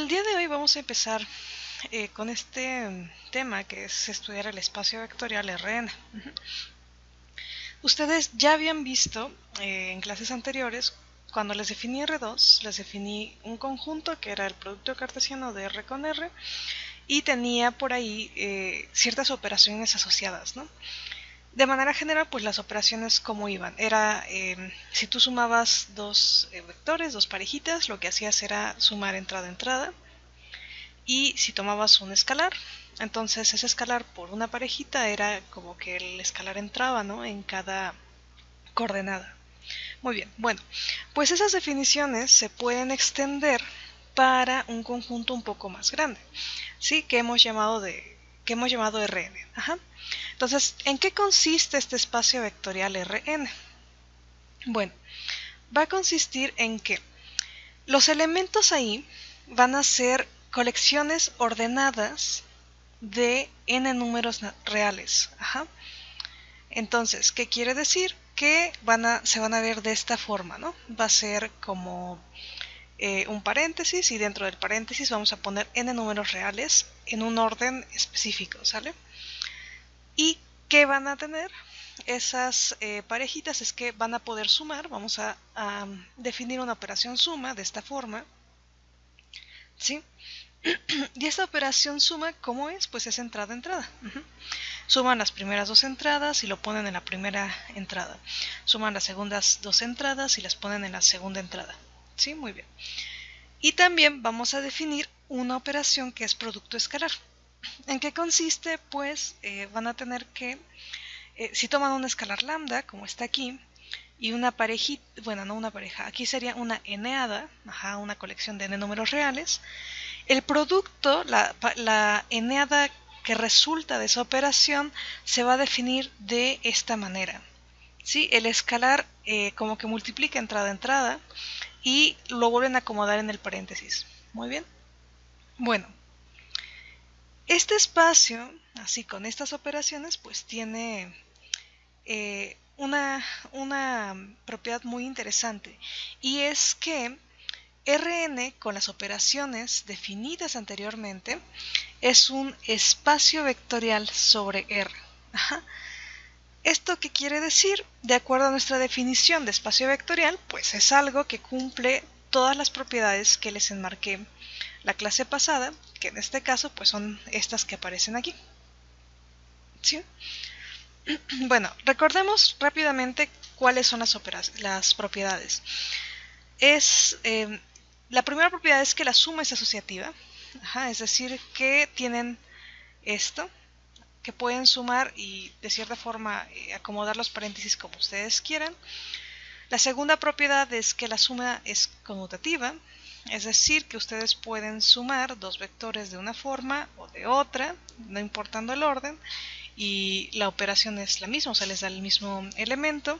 El día de hoy vamos a empezar con este tema que es estudiar el espacio vectorial Rn. Ustedes ya habían visto en clases anteriores, cuando les definí R2, les definí un conjunto que era el producto cartesiano de R con R y tenía por ahí ciertas operaciones asociadas, ¿no? De manera general, pues las operaciones como iban, era si tú sumabas dos vectores, dos parejitas, lo que hacías era sumar entrada-entrada. Y si tomabas un escalar, entonces ese escalar por una parejita era como que el escalar entraba, ¿no?, en cada coordenada. Muy bien, bueno, pues esas definiciones se pueden extender para un conjunto un poco más grande, ¿sí? Que hemos llamado Rn. Ajá. Entonces, ¿en qué consiste este espacio vectorial Rn? Bueno, va a consistir en que los elementos ahí van a ser colecciones ordenadas de n números reales. Ajá. Entonces, ¿qué quiere decir? Que se van a ver de esta forma, ¿no? Va a ser como un paréntesis y dentro del paréntesis vamos a poner n números reales en un orden específico, ¿sale? ¿Y qué van a tener? Esas parejitas es que van a poder sumar, vamos a definir una operación suma de esta forma, ¿sí? Y esta operación suma, ¿cómo es? Pues es entrada-entrada. Suman las primeras dos entradas y lo ponen en la primera entrada. Suman las segundas dos entradas y las ponen en la segunda entrada. ¿Sí? Muy bien. Y también vamos a definir una operación que es producto escalar. ¿En qué consiste? Pues van a tener que, si toman un escalar lambda, como está aquí, y una parejita, bueno, no una pareja, aquí sería una eneada, una colección de n números reales. El producto, la eneada que resulta de esa operación, se va a definir de esta manera. ¿Sí? El escalar como que multiplica entrada-entrada y lo vuelven a acomodar en el paréntesis. Muy bien. Bueno, este espacio, así con estas operaciones, pues tiene una propiedad muy interesante, y es que Rn con las operaciones definidas anteriormente es un espacio vectorial sobre R. Ajá. ¿Esto qué quiere decir? De acuerdo a nuestra definición de espacio vectorial, pues es algo que cumple todas las propiedades que les enmarqué la clase pasada, que en este caso pues son estas que aparecen aquí. ¿Sí? Bueno, recordemos rápidamente cuáles son las propiedades. La primera propiedad es que la suma es asociativa, es decir, que tienen esto, que pueden sumar y de cierta forma acomodar los paréntesis como ustedes quieran. La segunda propiedad es que la suma es conmutativa, es decir, que ustedes pueden sumar dos vectores de una forma o de otra, no importando el orden, y la operación es la misma, o sea, les da el mismo elemento.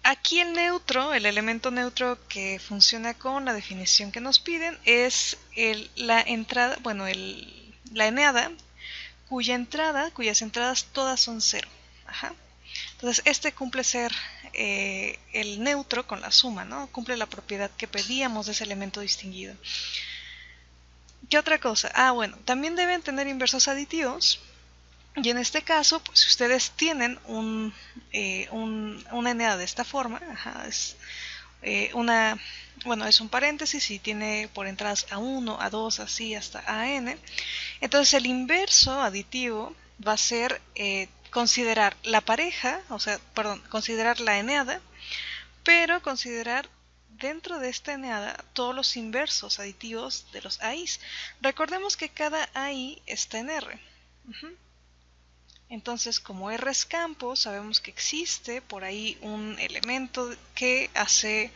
Aquí el neutro, el elemento neutro que funciona con la definición que nos piden, es la entrada, bueno, la eneada, cuyas entradas todas son 0. Ajá. Entonces este cumple ser el neutro con la suma, ¿no? Cumple la propiedad que pedíamos de ese elemento distinguido. ¿Qué otra cosa? Bueno, también deben tener inversos aditivos. Y en este caso, pues si ustedes tienen una eneada de esta forma, es es un paréntesis y tiene por entradas A1, A2, así hasta AN. Entonces el inverso aditivo va a ser considerar la pareja, considerar la eneada, pero considerar dentro de esta eneada todos los inversos aditivos de los AIs. Recordemos que cada AI está en R. Entonces, como R es campo, sabemos que existe por ahí un elemento que hace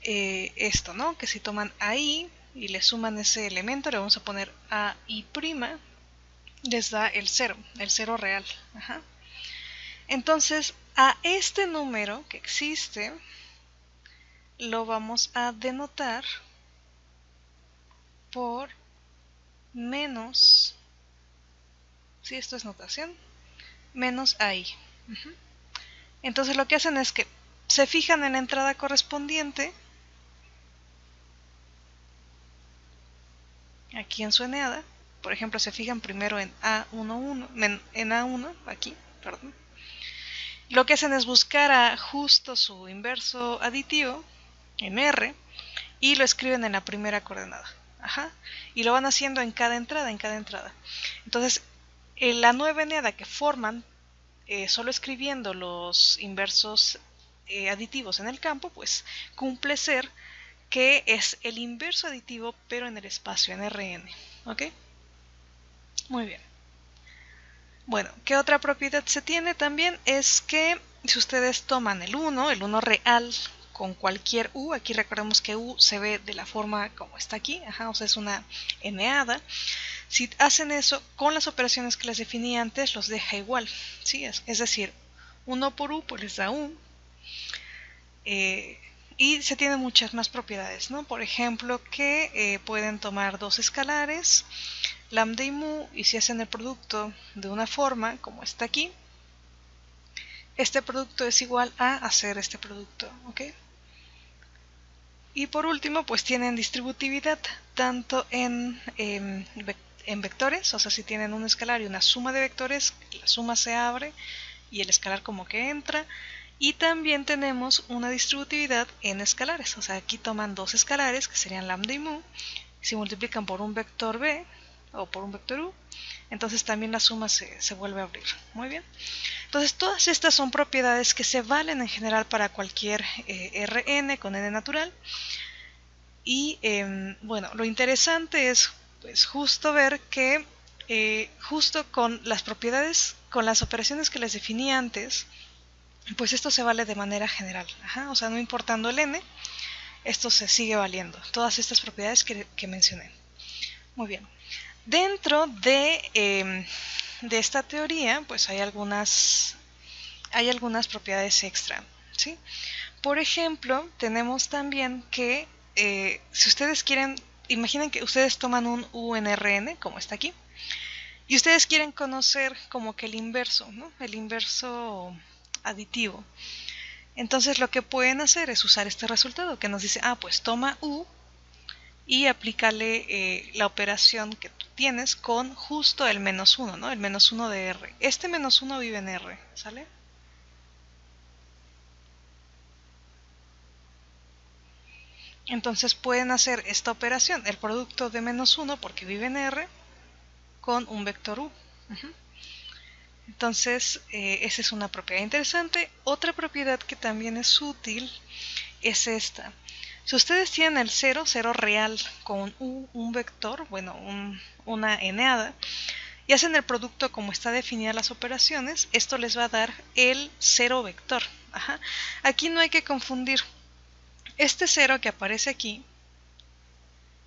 esto, ¿no? Que si toman AI y le suman ese elemento, le vamos a poner AI', les da el cero real. Ajá. Entonces, a este número que existe, lo vamos a denotar por menos, si esto es notación, menos AI. Entonces lo que hacen es que se fijan en la entrada correspondiente aquí en su eneada. Por ejemplo, se fijan primero en A1, aquí, perdón. Lo que hacen es buscar a justo su inverso aditivo en R y lo escriben en la primera coordenada. Ajá. Y lo van haciendo en cada entrada, Entonces, la nueva eneada que forman, solo escribiendo los inversos aditivos en el campo, pues cumple ser que es el inverso aditivo, pero en el espacio en Rn. ¿Ok? Muy bien. Bueno, ¿qué otra propiedad se tiene también? Es que si ustedes toman el 1 real, con cualquier U, aquí recordemos que U se ve de la forma como está aquí, o sea, es una eneada. Si hacen eso con las operaciones que les definí antes, los deja igual, ¿sí? Es decir, 1 por U pues les da U. Y se tienen muchas más propiedades, ¿no? Por ejemplo, que pueden tomar dos escalares, lambda y mu, y si hacen el producto de una forma, como está aquí, este producto es igual a hacer este producto, ¿ok? Y por último, pues tienen distributividad, tanto en vectores, o sea, si tienen un escalar y una suma de vectores, la suma se abre y el escalar como que entra. Y también tenemos una distributividad en escalares, o sea, aquí toman dos escalares, que serían lambda y mu, se multiplican por un vector b o por un vector u, entonces también la suma se vuelve a abrir. Muy bien. Entonces todas estas son propiedades que se valen en general para cualquier Rn con n natural. Y bueno, lo interesante es pues justo ver que justo con las propiedades, con las operaciones que les definí antes, pues esto se vale de manera general. O sea, no importando el n, esto se sigue valiendo. Todas estas propiedades que mencioné. Muy bien. Dentro de esta teoría, pues hay algunas propiedades extra, ¿sí? Por ejemplo, tenemos también que si ustedes quieren, imaginen que ustedes toman un U en Rn, como está aquí, y ustedes quieren conocer como que el inverso, ¿no? El inverso aditivo. Entonces lo que pueden hacer es usar este resultado que nos dice, pues toma U y aplícale la operación que tú tienes con justo el -1, ¿no? El -1 de R. Este -1 vive en R, ¿sale? Entonces pueden hacer esta operación, el producto de -1 porque vive en R, con un vector U. Entonces, esa es una propiedad interesante. Otra propiedad que también es útil es esta. Si ustedes tienen el 0 real con un vector, bueno, una eneada, y hacen el producto como está definida las operaciones, esto les va a dar el 0 vector. Aquí no hay que confundir. Este 0 que aparece aquí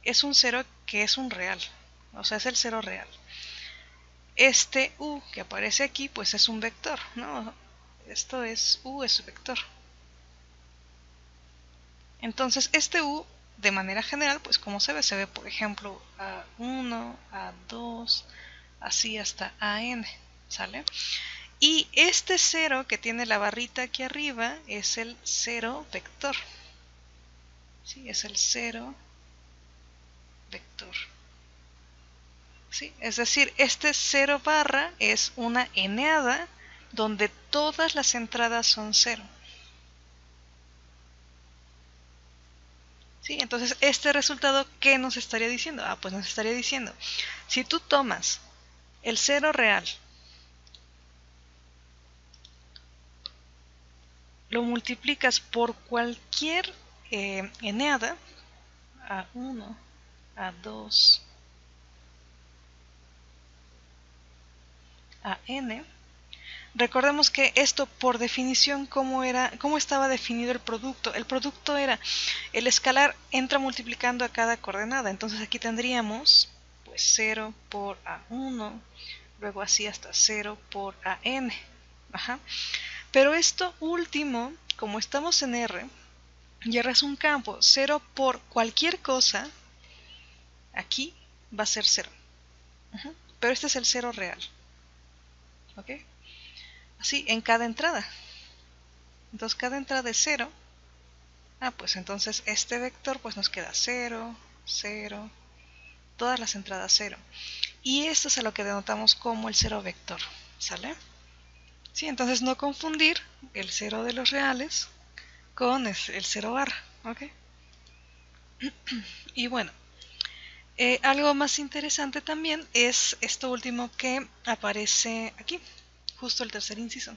es un 0 que es un real, o sea, es el 0 real. Este U que aparece aquí, pues es un vector, ¿no? Esto es U, es vector. Entonces, este U, de manera general, pues como se ve por ejemplo A1, A2, así hasta AN, ¿sale? Y este 0 que tiene la barrita aquí arriba es el 0 vector. ¿Sí? Es el 0 vector. ¿Sí? Es decir, este 0 barra es una eneada donde todas las entradas son 0. ¿Sí? Entonces, este resultado, ¿qué nos estaría diciendo? Pues nos estaría diciendo, si tú tomas el 0 real, lo multiplicas por cualquier eneada, A1, A2, AN, recordemos que esto por definición, ¿cómo estaba definido el producto? El producto era, el escalar entra multiplicando a cada coordenada, entonces aquí tendríamos pues 0 por A1, luego así hasta 0 por AN. Pero esto último, como estamos en R, y R es un campo, 0 por cualquier cosa, aquí va a ser 0. Pero este es el 0 real. ¿Ok? Así, en cada entrada. Entonces cada entrada es 0. Pues entonces este vector pues nos queda 0, 0, todas las entradas 0. Y esto es a lo que denotamos como el 0 vector, ¿sale? Sí, entonces no confundir el 0 de los reales con el 0 barra, ¿ok? Y bueno, algo más interesante también es esto último que aparece aquí, justo el tercer inciso.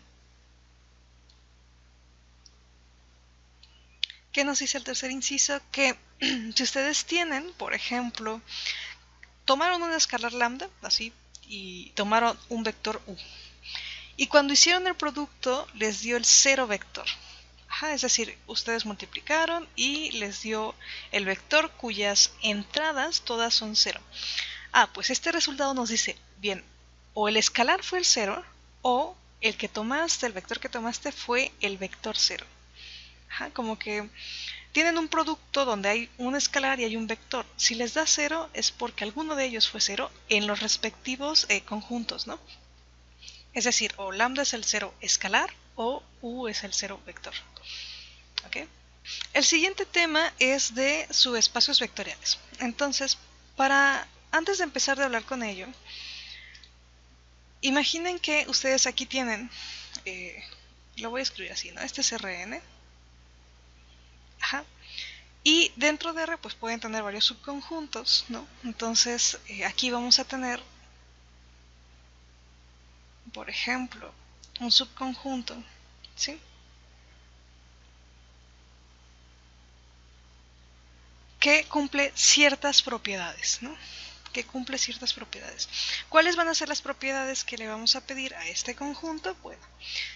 ¿Qué nos dice el tercer inciso? Que si ustedes tienen, por ejemplo, tomaron un escalar lambda, así, y tomaron un vector u. Y cuando hicieron el producto, les dio el 0 vector. Ajá, es decir, ustedes multiplicaron y les dio el vector cuyas entradas todas son 0. Pues este resultado nos dice, bien, o el escalar fue el 0, o el que tomaste, el vector que tomaste fue el vector 0. Ajá, como que tienen un producto donde hay un escalar y hay un vector. Si les da 0 es porque alguno de ellos fue 0 en los respectivos conjuntos, ¿no? Es decir, o lambda es el 0 escalar o u es el 0 vector. ¿Okay? El siguiente tema es de subespacios vectoriales. Entonces, antes de empezar de hablar con ello, imaginen que ustedes aquí tienen, lo voy a escribir así, ¿no? Este es Rn. Ajá. Y dentro de R pues pueden tener varios subconjuntos, ¿no? Entonces aquí vamos a tener, por ejemplo, un subconjunto, ¿sí? Que cumple ciertas propiedades, ¿no? Que cumple ciertas propiedades. ¿Cuáles van a ser las propiedades que le vamos a pedir a este conjunto? Bueno,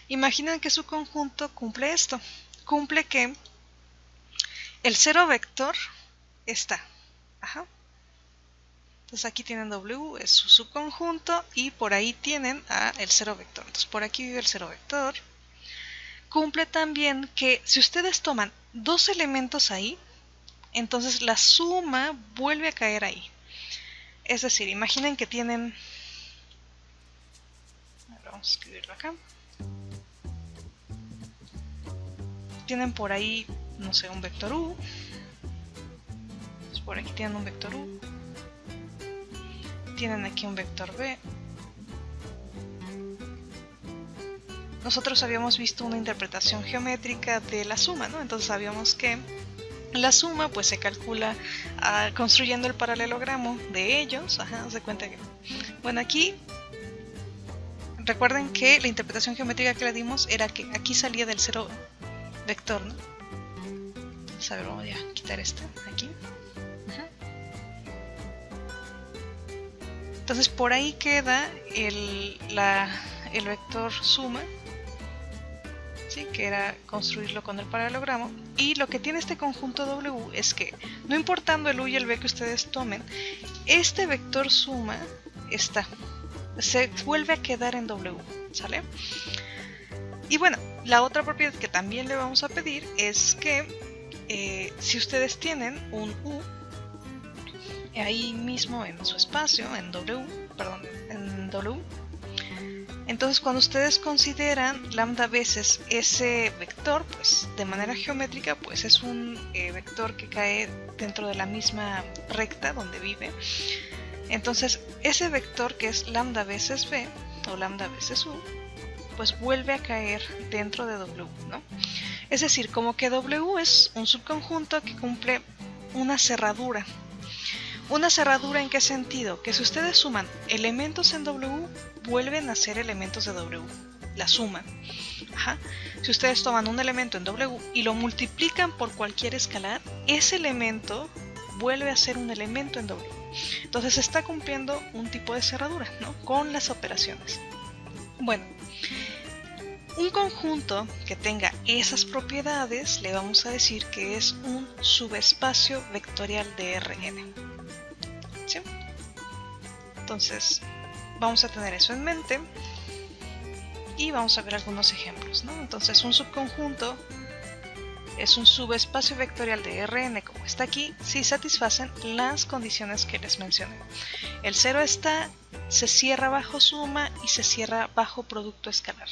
imaginen que su conjunto cumple esto. Cumple que el 0 vector está. Ajá. Entonces aquí tienen W, es su subconjunto, y por ahí tienen el 0 vector. Entonces por aquí vive el 0 vector. Cumple también que si ustedes toman dos elementos ahí, entonces la suma vuelve a caer ahí. Es decir, imaginen que tienen... Vamos a escribirlo acá. Tienen por ahí, no sé, un vector U. Entonces por aquí tienen un vector U. Tienen aquí un vector B. Nosotros habíamos visto una interpretación geométrica de la suma, ¿no? Entonces sabíamos que la suma pues se calcula construyendo el paralelogramo de ellos. Ajá, se cuenta que... Bueno, aquí recuerden que la interpretación geométrica que le dimos era que aquí salía del 0 vector, ¿no? Entonces, a ver, vamos a quitar este aquí. Ajá. Entonces por ahí queda el vector suma, ¿sí? Que era construirlo con el paralelogramo. Y lo que tiene este conjunto W es que, no importando el U y el V que ustedes tomen, este vector suma se vuelve a quedar en W, ¿sale? Y bueno, la otra propiedad que también le vamos a pedir es que si ustedes tienen un U ahí mismo en su espacio, en W, entonces cuando ustedes consideran lambda veces ese vector, pues de manera geométrica, pues es un vector que cae dentro de la misma recta donde vive. Entonces ese vector que es lambda veces V o lambda veces U, pues vuelve a caer dentro de W, ¿no? Es decir, como que W es un subconjunto que cumple una cerradura. ¿Una cerradura en qué sentido? Que si ustedes suman elementos en W, vuelven a ser elementos de W. La suma. Ajá. Si ustedes toman un elemento en W y lo multiplican por cualquier escalar, ese elemento vuelve a ser un elemento en W. Entonces está cumpliendo un tipo de cerradura, ¿no? Con las operaciones. Bueno, un conjunto que tenga esas propiedades le vamos a decir que es un subespacio vectorial de Rn. ¿Sí? Entonces vamos a tener eso en mente y vamos a ver algunos ejemplos, ¿no? Entonces un subconjunto es un subespacio vectorial de Rn como está aquí si satisfacen las condiciones que les mencioné. El 0 está, se cierra bajo suma y se cierra bajo producto escalar.